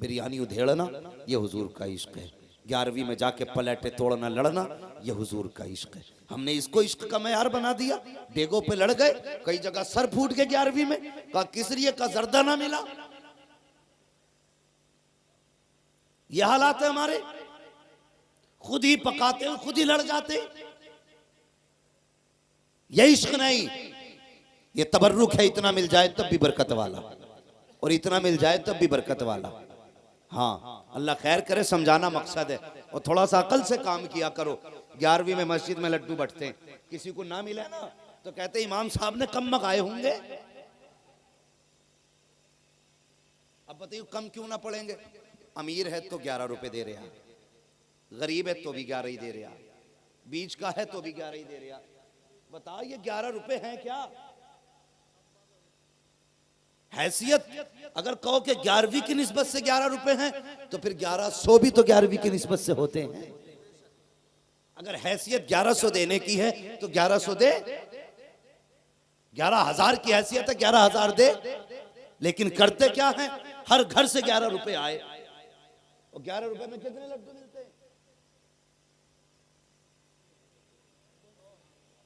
बिरयानी उधेड़ना ये हुजूर का इश्क है। 11वीं में जाके पलेटे तोड़ना लड़ना ये हुजूर का इश्क है। हमने इसको इश्क का मयार बना दिया। डेगों पे लड़ गए, कई जगह सर फूट गए 11वीं में, कहा किसरिए का जर्दा ना मिला। ये हालात है हमारे, खुद ही पकाते हैं, खुद ही लड़ जाते। ये इश्क नहीं, ये तबर्रुक है। इतना मिल जाए तब भी बरकत वाला, और इतना मिल जाए तब भी बरकत वाला। हाँ, अल्लाह खैर करे, समझाना मकसद है। और थोड़ा सा अकल से काम किया करो। 11वीं में मस्जिद में लड्डू बंटते हैं, किसी को ना मिले ना तो कहते इमाम साहब ने कम मंगाए होंगे। अब बताइए कम क्यों ना पड़ेंगे? अमीर है तो 11 रुपए दे रहा, गरीब है तो भी 11 ही दे रहा, बीच का है तो भी 11 ही दे रहा। बताओ ये 11 रुपए हैं क्या? हैसियत अगर कहो कि 11वीं की निस्बत से 11 रुपए हैं तो फिर 1100 भी तो 11वीं की निस्बत से होते हैं। अगर हैसियत 1100 देने की है तो 1100 दे, 11,000 की हैसियत है 11,000 दे। लेकिन करते क्या है, हर घर से 11 रुपए आए, और 11 रुपए में कितने लड्डू मिलते हैं?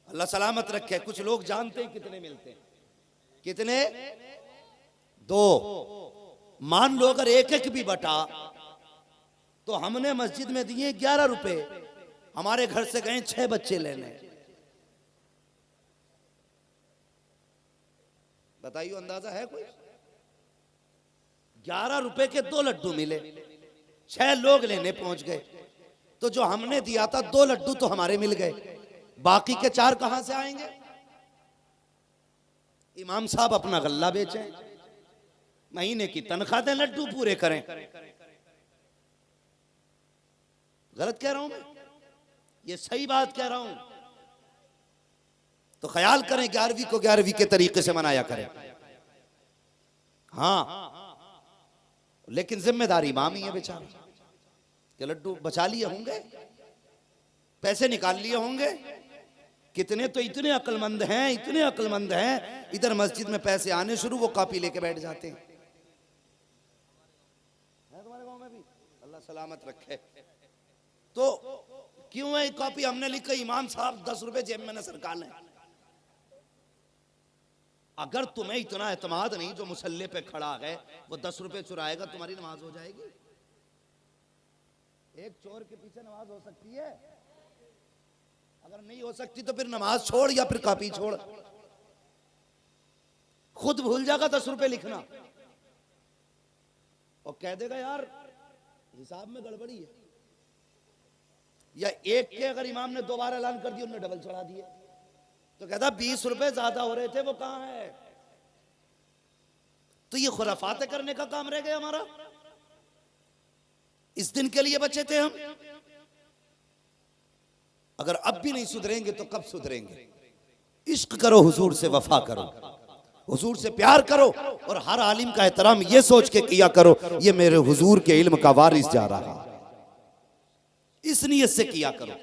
अल्लाह सलामत रखे। कुछ लोग जानते हैं कितने मिलते हैं, कितने? 2। मान लो अगर एक एक भी बटा तो हमने मस्जिद में दिए 11 रुपए, हमारे घर से गए 6 बच्चे लेने। बताइए अंदाजा है कोई? 11 रुपए के 2 लड्डू मिले, 6 लोग लेने पहुंच गए, तो जो हमने दिया था 2 लड्डू तो हमारे मिल गए, बाकी के 4 कहां से आएंगे? इमाम साहब अपना गल्ला बेचें, महीने की तनख्वाह दें, लड्डू पूरे करें। गलत कह रहा हूं मैं? ये सही बात कह रहा हूं। तो ख्याल करें 11वीं को 11वीं के तरीके से मनाया करें। हाँ, लेकिन जिम्मेदारी इमाम ही है बेचारा कि लड्डू बचा लिए होंगे, पैसे निकाल लिए होंगे। कितने तो इतने अक्लमंद हैं, इतने अक्लमंद हैं, इधर मस्जिद में पैसे आने शुरू, वो कॉपी लेके बैठ जाते हैं। तुम्हारे गांव में भी अल्लाह सलामत रखे। तो क्यों है कॉपी? हमने लिखा इमाम साहब 10 रुपए जेब में न सरकार लें। अगर तुम्हें इतना एतमाद नहीं, जो मुसल्ले पे खड़ा है वो 10 रुपए चुराएगा, तुम्हारी नमाज हो जाएगी? एक चोर के पीछे नमाज हो सकती है? अगर नहीं हो सकती तो फिर नमाज छोड़ या फिर कॉपी छोड़। खुद भूल जाएगा 10 रुपए लिखना और कह देगा यार हिसाब में गड़बड़ी है। या एक के अगर इमाम ने 2 बार ऐलान कर दिया, उन्होंने डबल चढ़ा दिए, तो कहता 20 रुपए ज्यादा हो रहे थे, वो कहां है? तो ये खुराफाते करने का काम रह गया हमारा। इस दिन के लिए बचे थे हम। अगर अब भी नहीं सुधरेंगे तो कब सुधरेंगे? इश्क करो, हुजूर से वफा करो, हुजूर से प्यार करो, और हर आलिम का एहतराम ये सोच के किया करो ये मेरे हुजूर के इल्म का वारिस जा रहा है। इस नियत से किया करो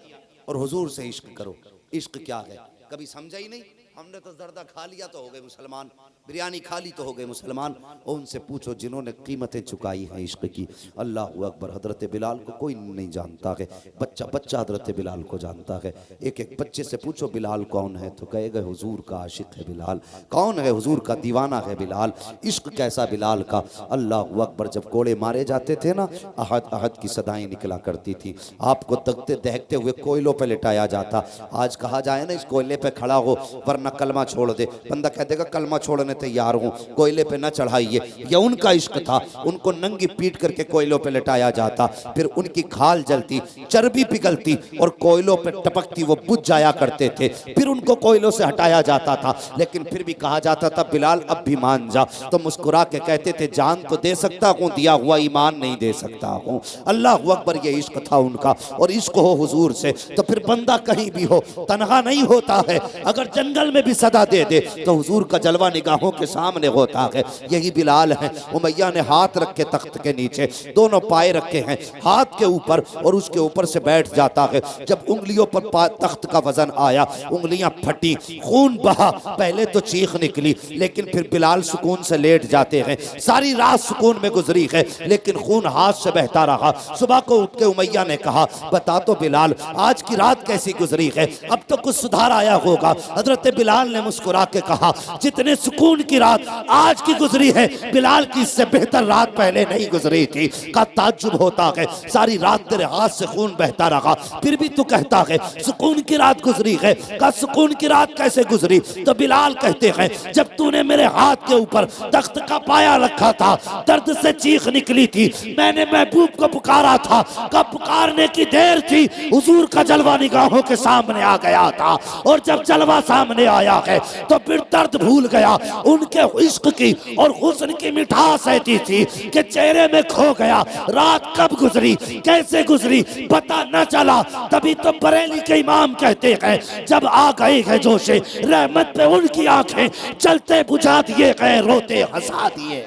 और हुजूर से इश्क करो। इश्क क्या है कभी समझा ही नहीं। हमने तो जर्दा खा लिया तो हो गए मुसलमान, बिरयानी खा ली तो हो गए मुसलमान। और उनसे पूछो जिन्होंने कीमतें चुकाई हैं इश्क की। अल्लाह अकबर। हजरत बिलाल को कोई नहीं जानता है, बच्चा बच्चा हजरत बिलाल को जानता है। एक एक बच्चे से पूछो बिलाल कौन है, तो कहेगा हुजूर का आशिक है बिलाल। कौन है? हुजूर का दीवाना है बिलाल। इश्क कैसा बिलाल का? अल्लाह अकबर। जब कोड़े मारे जाते थे ना, अहद अहद की सदाएं निकला करती थी। आपको दगते दहकते हुए कोयलों पर लिटाया जाता। आज कहा जाए ना इस कोयले पे खड़ा हो वरना कलमा छोड़ दे, बंदा कह देगा कलमा छोड़ने तैयार हूं, कोयले पे न चढ़ाइए। यह उनका इश्क था। उनको नंगी पीट करके कोयलों पे लटाया जाता, फिर उनकी खाल जलती, चर्बी पिघलती और कोयलों पे टपकती, वो बुझ जाया करते थे। फिर उनको कोयलों से हटाया जाता था, लेकिन फिर भी कहा जाता था बिलाल अब भी मान जा। तो मुस्कुरा के कहते थे जान तो दे सकता हूं, दिया हुआ ईमान नहीं दे सकता हूं। अल्लाह अकबर। ये इश्क था उनका। और इश्क हो हुजूर से तो फिर बंदा कहीं भी हो तन्हा नहीं होता है। अगर जंगल में भी सदा दे दे तो हुजूर का जलवा निगाहों के सामने होता है। यही बिलाल है। उमैया ने हाथ रखे तख्त के नीचे, दोनों पाए रखे हैं हाथ के ऊपर और उसके ऊपर से बैठ जाता है। जब उंगलियों पर तख्त का वजन आया, उंगलियां फटी, खून बहा। पहले तो चीख निकली, लेकिन फिर बिलाल सुकून से लेट जाते हैं। सारी रात सुकून में गुजरी है, लेकिन खून हाथ से बहता रहा। सुबह को उठ के उमैया ने कहा, बता तो बिलाल आज की रात कैसी गुजरी है, अब तो कुछ सुधार आया होगा। हजरत बिलाल ने मुस्कुरा के कहा, जितने सुकून की रात आज की गुजरी है, बिलाल की इससे बेहतर रात पहले नहीं गुजरी थी। का ताज्जुब होता है, सारी रात तेरे हाथ से खून बहता रहा, फिर भी तू कहता है सुकून की रात गुजरी है। का सुकून की रात कैसे गुजरी? तो बिलाल कहते हैं, जब तूने मेरे हाथ के ऊपर तख्त का पाया रखा था, दर्द से चीख निकली थी, मैंने महबूब को पुकारा था। कब पुकारने की देर थी, हुजूर का जलवा निगाहों के सामने आ गया था। और जब जलवा सामने आया है तो फिर दर्द भूल गया। उनके इश्क की और हुस्न की मिठास ऐसी थी कि चेहरे में खो गया। रात कब गुजरी, कैसे गुजरी, पता न चला। तभी तो बरेली के इमाम कहते हैं, जब आ गए हैं जोशे रहमत पे उनकी आंखें, चलते बुझा दिए गए, रोते हंसा दिए।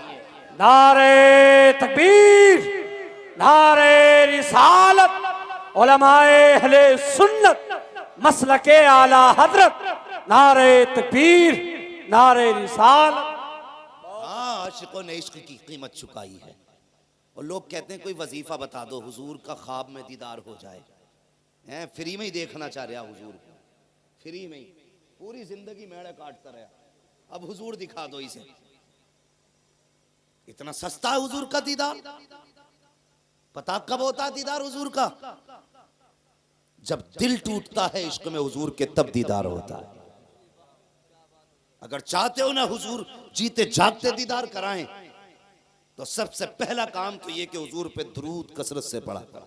नारे तकबीर, नारे रिसालत, उलमाए अहले सुन्नत, मसलके आला हजरत, नारे तकबीर, नारे रिसालत। हाँ, आशिकों ने इश्क की कीमत चुकाई है। और लोग कहते हैं कोई वजीफा बता दो, हुजूर का ख्वाब में दीदार हो जाए। हैं, फ्री में ही देखना चाह रहा हुजूर को, फ्री में ही पूरी जिंदगी मेड़े काटता रहा, अब हुजूर दिखा दो इसे। इतना सस्ता है हुजूर का दीदार। पता कब होता है दीदार हुजूर का? जब दिल टूटता है इश्क में हुजूर के, तब दीदार होता है। अगर चाहते हो ना हुजूर जीते जागते दीदार कराएं, तो सबसे पहला काम तो ये कि हुजूर पे दुरूद कसरत से पढ़ा करो।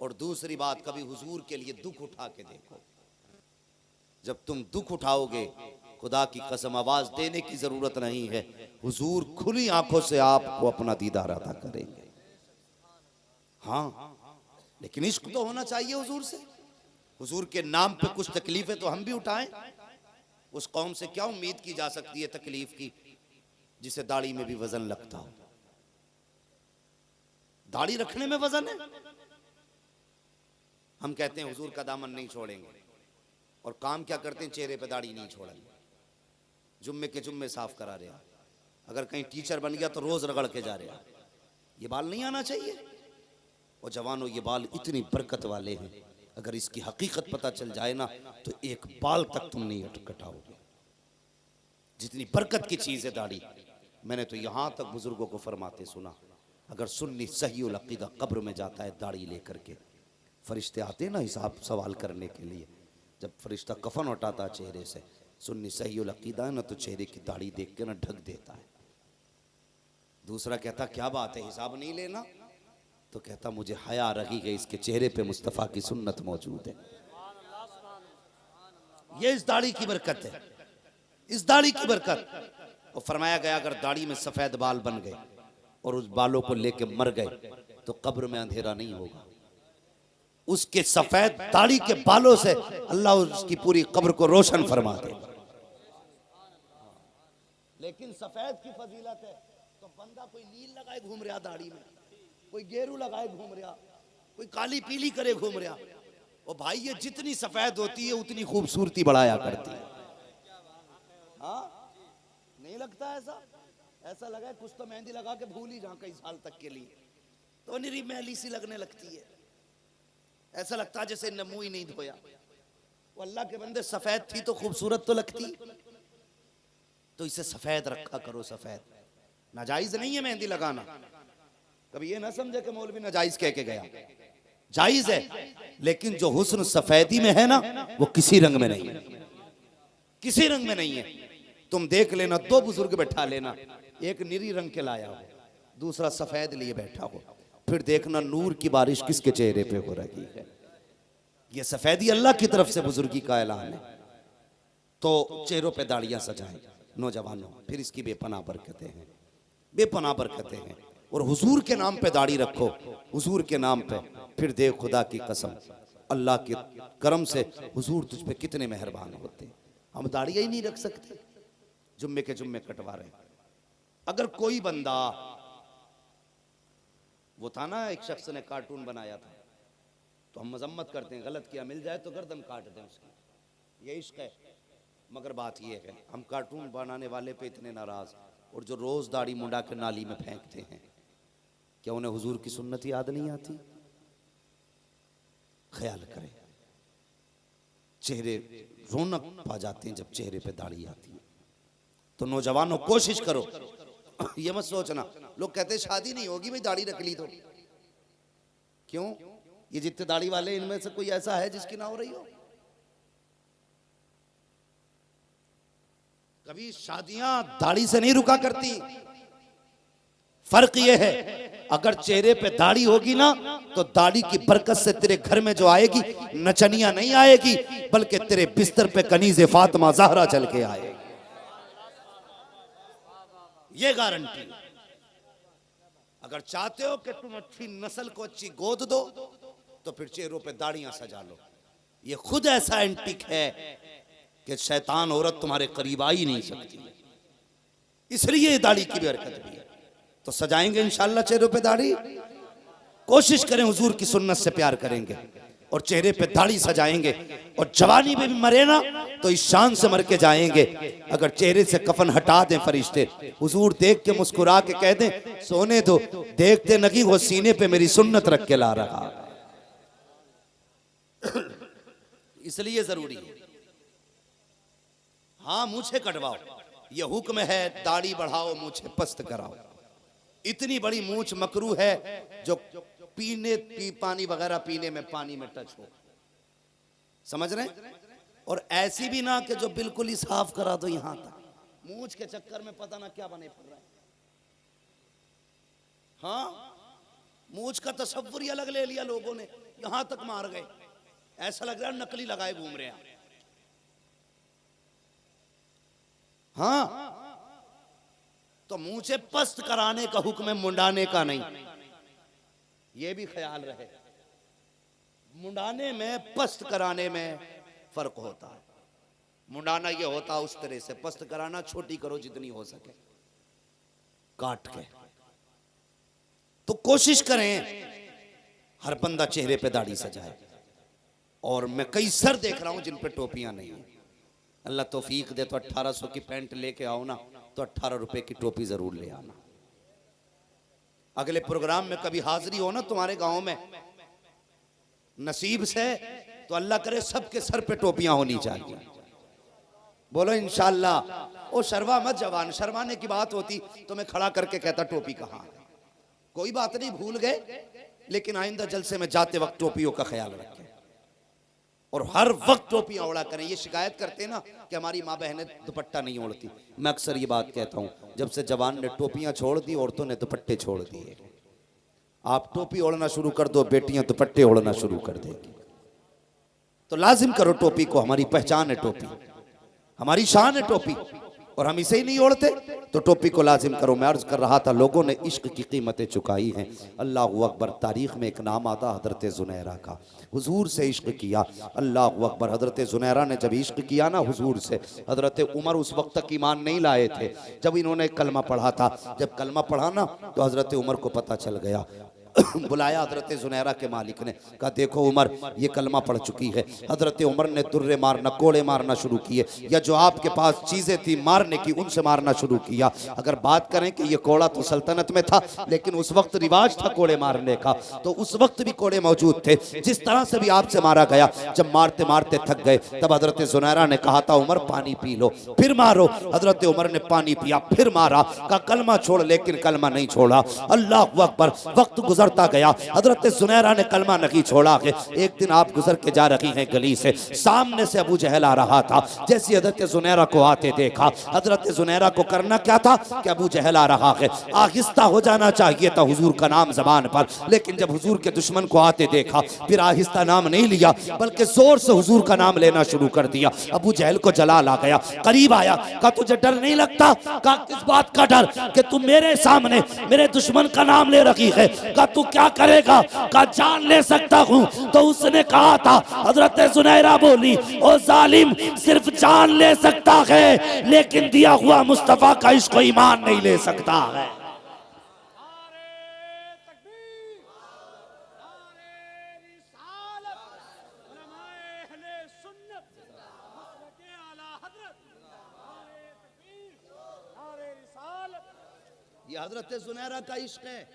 और दूसरी बात, कभी हुजूर के लिए दुख उठा के देखो। जब तुम दुख उठाओगे, खुदा की कसम आवाज देने की जरूरत नहीं है, हुजूर खुली आंखों से आपको अपना दीदार अता करेंगे। हाँ, लेकिन इश्क तो होना चाहिए हुजूर से। हुजूर के नाम पे कुछ तकलीफें तो हम भी उठाएं। उस कौम से क्या उम्मीद की जा सकती है तकलीफ की, जिसे दाढ़ी में भी वजन लगता हो। दाढ़ी रखने में वजन है। हम कहते हैं हुजूर का दामन नहीं छोड़ेंगे, और काम क्या करते हैं, चेहरे पे दाढ़ी नहीं छोड़ेंगे, जुम्मे के जुम्मे साफ करा रहा। अगर कहीं टीचर बन गया तो रोज रगड़ के जा रहा। ये बाल नहीं आना चाहिए। और जवानों, ये बाल इतनी बरकत वाले हैं, अगर इसकी हकीकत पता चल जाए ना, तो एक बाल तक तुम नहीं कटाओगे। जितनी बरकत की चीज है दाढ़ी। मैंने तो यहां तक बुजुर्गों को फरमाते सुना, अगर सुन्नी सही उल अकीदा कब्र में जाता है दाढ़ी लेकर के, फरिश्ते आते ना हिसाब सवाल करने के लिए, जब फरिश्ता कफन उठाता चेहरे से, सुन्नी सही उल अकीदा है ना, तो चेहरे की दाढ़ी देख के ना ढक देता है। दूसरा कहता क्या बात है, हिसाब नहीं लेना? तो कहता मुझे हया रही है, इसके चेहरे पे मुस्तफ़ा की सुन्नत मौजूद है। ये इस दाढ़ी की बरकत है, इस दाढ़ी की बरकत। और फरमाया गया अगर दाढ़ी में सफेद बाल बन गए और उस बालों को लेके मर गए, तो कब्र में अंधेरा नहीं होगा। उसके सफेद दाढ़ी के बालों से अल्लाह उसकी पूरी कब्र को रोशन फरमा दे। लेकिन सफेद की फजीलत है तो बंदा कोई नील लगाए घूम रहा दाढ़ी में, कोई गेरू लगाए घूम रहा, कोई काली पीली करे घूम रहा। और भाई ये जितनी सफेद होती है उतनी खूबसूरती बढ़ाया करती है। हाँ, नहीं लगता ऐसा? ऐसा लगा कुछ तो मेहंदी लगा के भूल ही जाऊं कई साल तक के लिए, तो निरी मैली सी लगने लगती है। ऐसा लगता है जैसे न मुंह ही नहीं धोया। वो अल्लाह के बंदे, सफेद थी तो खूबसूरत तो लगती, तो इसे सफेद रखा करो। सफेद नाजायज नहीं है मेहंदी लगाना। कभी ये ना समझे कि मौलवी नाजायज कह के गया, जायज है। लेकिन जो हुस्न सफेदी में है ना, वो किसी रंग में नहीं है, किसी रंग में नहीं है। तुम देख लेना, दो बुजुर्ग बैठा लेना, एक नीली रंग के लाया हो, दूसरा सफेद लिए बैठा हो, फिर देखना नूर की बारिश किसके चेहरे पे हो रही है। ये सफेदी अल्लाह की तरफ से बुजुर्गी का ऐलान है। तो चेहरों पे दाढ़ियां सजाएं नौजवानों, फिर इसकी बेपनाह बरकतें हैं, बेपनाह बरकतें हैं। और हुजूर के नाम पे दाढ़ी रखो, हुजूर के नाम पे, फिर देख खुदा की कसम, अल्लाह के करम से हुजूर तुझ पे कितने मेहरबान होते हैं। हम दाढ़ियां ही नहीं रख सकते, जुम्मे के जुम्मे कटवा रहे हैं। अगर कोई बंदा, वो था ना एक शख्स ने कार्टून बनाया था, तो हम मजम्मत करते हैं, गलत किया मिल जाए तो गर्दन काट दें उसकी, ये इश्क है। मगर बात ये है, हम कार्टून बनाने वाले पे इतने नाराज, और जो रोज दाढ़ी मुंडा के नाली में फेंकते हैं, क्या उन्हें हुजूर की सुन्नत याद नहीं आती? ख्याल करें, चेहरे रौनक पा जाते हैं जब चेहरे पे दाढ़ी आती है। तो नौजवानों कोशिश करो, ये मत सोचना, लोग कहते हैं शादी नहीं होगी भाई दाढ़ी रख ली तो। क्यों? ये जितने दाढ़ी वाले इनमें से कोई ऐसा है जिसकी ना हो रही हो? कभी शादियां दाढ़ी से नहीं रुका करती। फर्क ये है, अगर चेहरे पे दाढ़ी होगी ना, तो दाढ़ी की बरकत से तेरे घर में जो आएगी, नचनिया नहीं आएगी, बल्कि तेरे बिस्तर पे कनीज़े फातिमा ज़हरा चल के आएगी, ये गारंटी। अगर चाहते हो कि तुम अच्छी नस्ल को अच्छी गोद दो, तो फिर चेहरों पे दाढ़ियां सजा लो। ये खुद ऐसा एंटिक है कि शैतान औरत तुम्हारे करीब आ ही नहीं सकती, इसलिए दाढ़ी की बरकत भी है। तो सजाएंगे इंशाल्लाह चेहरों पे दाढ़ी, कोशिश करें हुजूर की सुन्नत से प्यार करेंगे और चेहरे पे दाढ़ी सजाएंगे, और जवानी में भी मरे ना तो इस शान से मर के जाएंगे। अगर चेहरे से कफन हटा दें फरिश्ते, हुजूर देख के मुस्कुरा के कह दें सोने दो, देखते नगी वो सीने पे मेरी सुन्नत रख के ला रहा। इसलिए जरूरी है। हाँ, मूछे कटवाओ, ये हुक्म है, दाढ़ी बढ़ाओ, मूछे पस्त कराओ। इतनी बड़ी मूछ मकरू है जो पानी वगैरह पीने में पानी में टच हो, समझ रहे? और ऐसी भी ना कि जो बिल्कुल ही साफ करा दो यहां तक, मूछ के चक्कर में पता ना क्या बने फिर रहा है। हाँ, मूछ का तसव्वुर ही अलग ले लिया लोगों ने, यहां तक मार गए, ऐसा लग रहा है नकली लगाए घूम रहे हैं। हाँ, तो मूछे पस्त कराने का हुक्म है, मुंडाने का नहीं। ये भी ख्याल रहे, मुंडाने में पस्त कराने में फर्क होता है। मुंडाना ये होता उस तरह से, पस्त कराना छोटी करो जितनी हो सके काट के। तो कोशिश करें हर बंदा चेहरे पे दाढ़ी सजाए। और मैं कई सर देख रहा हूं जिन पे टोपियां नहीं है। अल्लाह तौफीक दे तो 1800 की पैंट लेके आओ ना, तो 18 रुपए की टोपी जरूर ले आना। अगले प्रोग्राम में कभी हाजिरी हो ना तुम्हारे गांव में, नसीब से, तो अल्लाह करे सबके सर पे टोपियां होनी चाहिए। बोलो इंशाअल्लाह। ओ शर्मा मत जवान, शर्माने की बात होती तो मैं खड़ा करके कहता टोपी कहाँ है। कोई बात नहीं, भूल गए, लेकिन आइंदा जलसे में जाते वक्त टोपियों का ख्याल रखें और हर वक्त टोपियां ओढ़ा करें। ये शिकायत करते ना कि हमारी माँ बहनें दुपट्टा नहीं ओढ़ती, मैं अक्सर ये बात कहता हूँ, जब से जवान ने टोपियां छोड़ दी, औरतों ने दुपट्टे छोड़ दिए। आप टोपी ओढ़ना शुरू कर दो, बेटियां दुपट्टे ओढ़ना शुरू कर देंगी। तो लाजिम करो टोपी को, हमारी पहचान है टोपी, हमारी शान है टोपी, और हम इसे ही नहीं ओढ़ते तो टोपी को लाजिम करो। मैं अर्ज कर रहा था, लोगों ने इश्क की कीमतें चुकाई हैं। अल्लाह अकबर। तारीख में एक नाम आता हजरत जुनैरा का, हुजूर से इश्क किया। अल्लाह अकबर। हजरत जुनैरा ने जब इश्क किया ना हुजूर से, हजरत उमर उस वक्त तक ईमान नहीं लाए थे जब इन्होंने कलमा पढ़ा था। जब कलमा पढ़ा ना तो हजरत उमर को पता चल गया। बुलाया हजरत जुनैरा के मालिक ने, कहा देखो उमर ये कलमा पढ़ चुकी है। हजरत उमर ने दुर्रे मारना, कोड़े मारना शुरू किए, या जो आपके पास चीज़ें थी मारने की उनसे मारना शुरू किया। अगर बात करें कि ये कोड़ा तो सल्तनत में था, लेकिन उस वक्त रिवाज था कोड़े मारने का, तो उस वक्त भी कोड़े मौजूद थे। जिस तरह से भी आपसे मारा गया, जब मारते मारते थक गए तब हजरत जुनैरा ने कहा था उमर पानी पी लो, फिर मारो। हजरत उमर ने पानी पिया, फिर मारा, कहा कलमा छोड़, लेकिन कलमा नहीं छोड़ा। अल्लाह अकबर। वक्त गुजरता गया, हजरत जुनैरा ने कलमा नहीं छोड़ा। एक दिन आप गुजर के जा रही हैं गली से, सामने से अबू जहल आ रहा था। जैसे हजरत जुनैरा को आते देखा, हजरत जुनैरा को करना क्या था कि अबू जहल आ रहा है, आहिस्ता हो जाना चाहिए था हुजूर का नाम जबान पर, लेकिन जब हुजूर के दुश्मन को आते देखा, फिर आहिस्ता नाम नहीं लिया, बल्कि जोर से हुजूर का नाम लेना शुरू कर दिया। अबू जहल को जलाल आ गया, करीब आया, कहा तुझे डर नहीं लगता? कहा किस बात का डर? कि तुम मेरे सामने मेरे दुश्मन का नाम ले रखी है। कहा तू क्या करेगा? कहा जान ले सकता हूँ। तो उसने कहा था, हजरत जुनैरा बोली, ओ जालिम, सिर्फ जान ले सकता है लेकिन दिया हुआ मुस्तफा का इश्क ईमान नहीं ले सकता है। ये हजरत जुनैरा का इश्क है।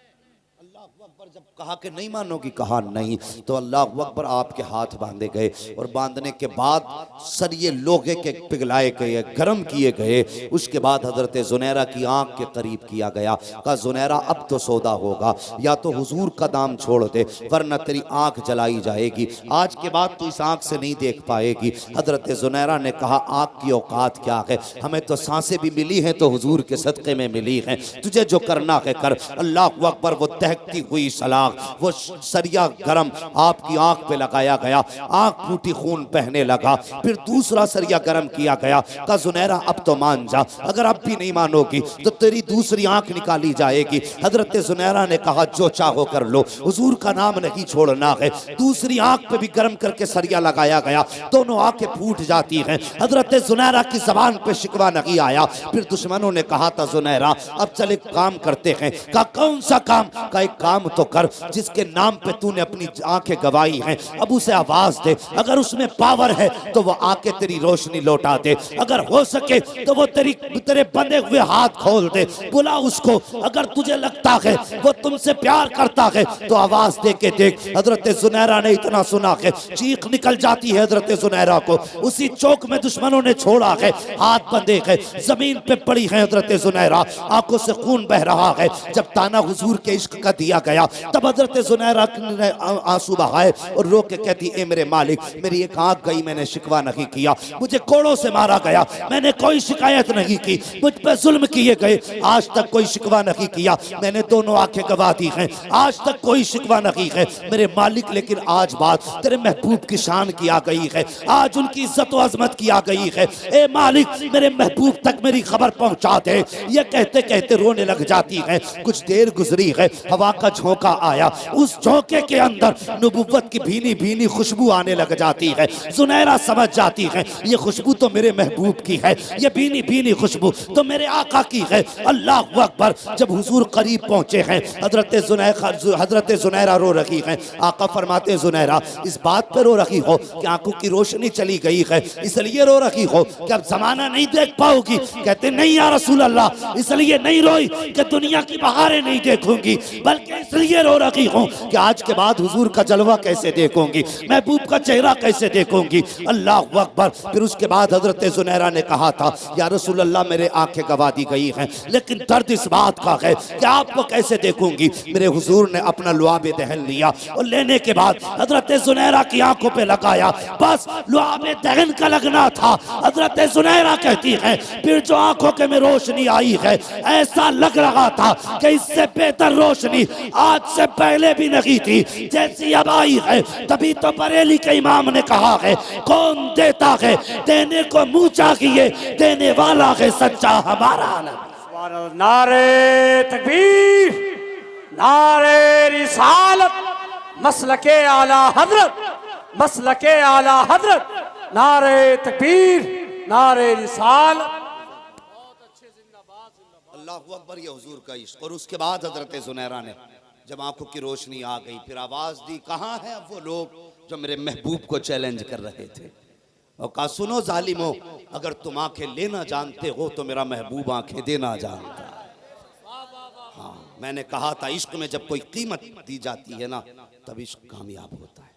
अल्लाह अकबर जब कहा कि नहीं मानोगी, कहा नहीं, तो अल्लाह अकबर आपके हाथ बांधे गए और बांधने के बाद सरिये लोहे के पिघलाए गए, गर्म किए गए। उसके बाद हजरत जुनैरा की आंख के करीब किया गया। कहा जुनैरा अब तो सौदा होगा, या तो हुजूर का दाम छोड़ दे वरना तेरी आंख जलाई जाएगी, आज के बाद तू इस आंख से नहीं देख पाएगी। हजरत जुनैरा ने कहा आंख की औकात क्या है, हमें तो सांसें भी मिली हैं तो हुजूर के सदक़े में मिली हैं, तुझे जो करना है कर। अल्लाह अकबर वो दहकती हुई सलाख, वो सरिया गरम आपकी आंख पे लगाया गया, आंख फूटी, खून बहने लगा। फिर दूसरा सरिया गरम किया गया। कहा जुनैरा अब तो मान जा, अगर अब भी नहीं मानोगी तो तेरी दूसरी आंख निकाली जाएगी। हजरत जुनैरा ने कहा जो चाहो कर लो, हुजूर का नाम नहीं छोड़ना है। दूसरी आंख पे भी गरम करके सरिया लगाया गया, दोनों आंखें फूट जाती हैं। हजरत जुनैरा की जबान पे शिकवा नहीं आया। फिर दुश्मनों ने कहा था जुनैरा अब चल एक काम करते हैं। कहा कौन सा काम? का एक काम तो कर जिसके नाम पे तूने अपनी आंखें गवाई हैं, अब उसे आवाज दे, अगर उसमें पावर है तो वो आके तेरी रोशनी लौटा दे, अगर हो सके तो वो तेरे बंधे हुए हाथ खोल दे, बुला उसको। अगर तुझे लगता है वो तुमसे प्यार करता है तो आवाज दे के देख। हजरत जुनैरा ने इतना सुना है, चीख निकल जाती है हजरत जुनैरा को। उसी चौक में दुश्मनों ने छोड़ा है, हाथ बंधे है, जमीन पे पड़ी है हजरत जुनैरा, आंखों से खून बह रहा है। जब ताना हुजूर के इश्क का दिया गया तब हजरत जुनैरा ने आंसू बहाए और रो के कहती ए मेरे मालिक, मेरी एक आंख गई, मैंने शिकवा नहीं किया, मुझे कोड़ों से मारा गया, मैंने कोई शिकायत नहीं की, मुझ पे जुल्म किए गए, आज तक कोई शिकवा नहीं किया, मैंने दोनों आंखें गवा दी हैं, आज तक कोई शिकवा नहीं है मेरे मालिक। लेकिन आज बात तेरे महबूब की शान की आ गई है, आज उनकी इज्जत व अजमत की आ गई है, ए मालिक मेरे महबूब तक मेरी खबर पहुंचा दे। ये कहते कहते रोने लग जाती है। कुछ देर गुजरी है, हवा का झोंका आया, उस झोंके के अंदर नबुव्वत की भीनी भीनी खुशबू आने लग जाती है। जुनैरा समझ जाती है ये खुशबू तो मेरे महबूब की है, ये भीनी भीनी खुशबू तो मेरे आका की है। अल्लाह अकबर। जब हुजूर करीब पहुंचे हैं, हजरत जुनैरा रो रही हैं। आका फरमाते जुनैरा इस बात पर रो रही हो कि आंखों की रोशनी चली गई है, इसलिए रो रही हो कि अब जमाना नहीं देख पाओगी? कहते नहीं या रसूल अल्लाह, इसलिए नहीं रोई कि दुनिया की बहारें नहीं देखूंगी, बल्कि इसलिए रो रही हूँ कि आज के बाद हुजूर का जलवा कैसे देखूंगी, महबूब का चेहरा कैसे देखूंगी। अल्लाह अकबर। फिर उसके बाद हजरत जुनैरा ने कहा था या रसूल अल्लाह मेरे आंखें गवा दी गई हैं, लेकिन दर्द इस बात का है कि आपको कैसे देखूंगी। मेरे हुजूर ने अपना लुआबे दहन लिया और लेने के बाद हजरत जुनैरा की आंखों पे लगाया, बस लुआबे दहन का लगना था। हजरत जुनैरा कहती है फिर जो आंखों के में रोशनी आई है, ऐसा लग रहा था कि इससे बेहतर रोशनी आज से पहले भी नहीं थी, जैसी अब आई है। तभी तो बरेली के इमाम ने कहा है कौन देता है देने को मुंह चाहिए, देने वाला है सच्चा हमारा नबी। नारे तकबीर, नारे रिसालत, मसलके आला हजरत, मसलके आला हजरत, नारे तकबीर, नारे रिसालत। अल्लाह अकबर। ये हुजूर का इश्क। और उसके बाद हजरत जुनैरा ने जब आंखों की रोशनी आ गई फिर आवाज दी, कहाँ है अब वो लोग जो मेरे महबूब को चैलेंज कर रहे थे? और कहा सुनो जालिमो, अगर तुम आंखें लेना जानते हो तो मेरा महबूब आंखें देना जानता है। हाँ, मैंने कहा था इश्क में जब कोई कीमत दी जाती है ना तब इश्क कामयाब होता है,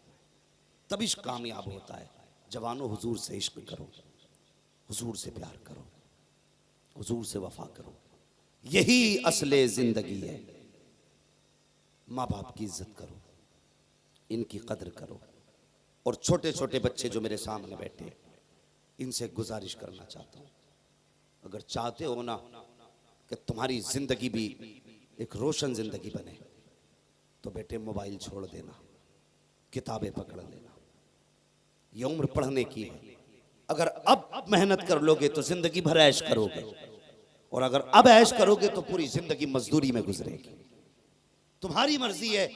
तब इश्क कामयाब होता है। जवानों हुजूर से इश्क करो, हुजूर से प्यार करो, हुजूर से वफा करो, यही असले जिंदगी है। माँ बाप की इज्जत करो, इनकी कदर करो। और छोटे छोटे बच्चे जो मेरे सामने बैठे, इनसे गुजारिश करना चाहता हूँ, अगर चाहते हो ना कि तुम्हारी जिंदगी भी एक रोशन जिंदगी बने तो बेटे मोबाइल छोड़ देना, किताबें पकड़ लेना। ये उम्र पढ़ने की है। अगर अब मेहनत कर लोगे तो जिंदगी भर ऐश करोगे, और अगर अब ऐश करोगे तो पूरी जिंदगी मजदूरी में गुजरेगी। तुम्हारी मर्जी है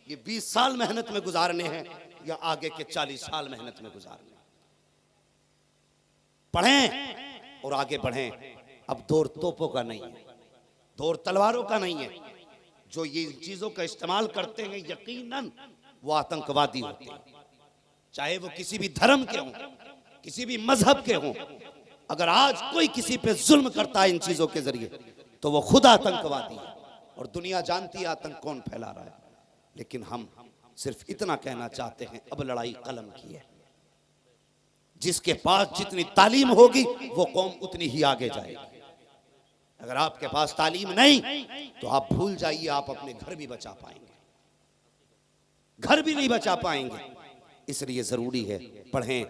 ये 20 साल मेहनत में गुजारने हैं या आगे के 40 साल मेहनत में गुजारने हैं। पढ़ें और आगे बढ़ें। अब दौर तोपों का नहीं है, दौर तलवारों का नहीं है। जो ये चीजों का इस्तेमाल करते हैं यकीनन वो आतंकवादी होते हैं, चाहे वो किसी भी धर्म के हों, किसी भी मजहब के हों। अगर आज कोई किसी पे जुल्म करता है इन चीजों के जरिए तो वो खुद आतंकवादी है, और दुनिया जानती है आतंक कौन फैला रहा है। लेकिन हम सिर्फ इतना कहना चाहते हैं, अब लड़ाई कलम की है। जिसके पास जितनी तालीम होगी वो कौम उतनी ही आगे जाएगी। अगर आपके पास तालीम नहीं तो आप भूल जाइए, आप अपने घर भी बचा पाएंगे, घर भी नहीं बचा पाएंगे। इसलिए जरूरी है पढ़ें।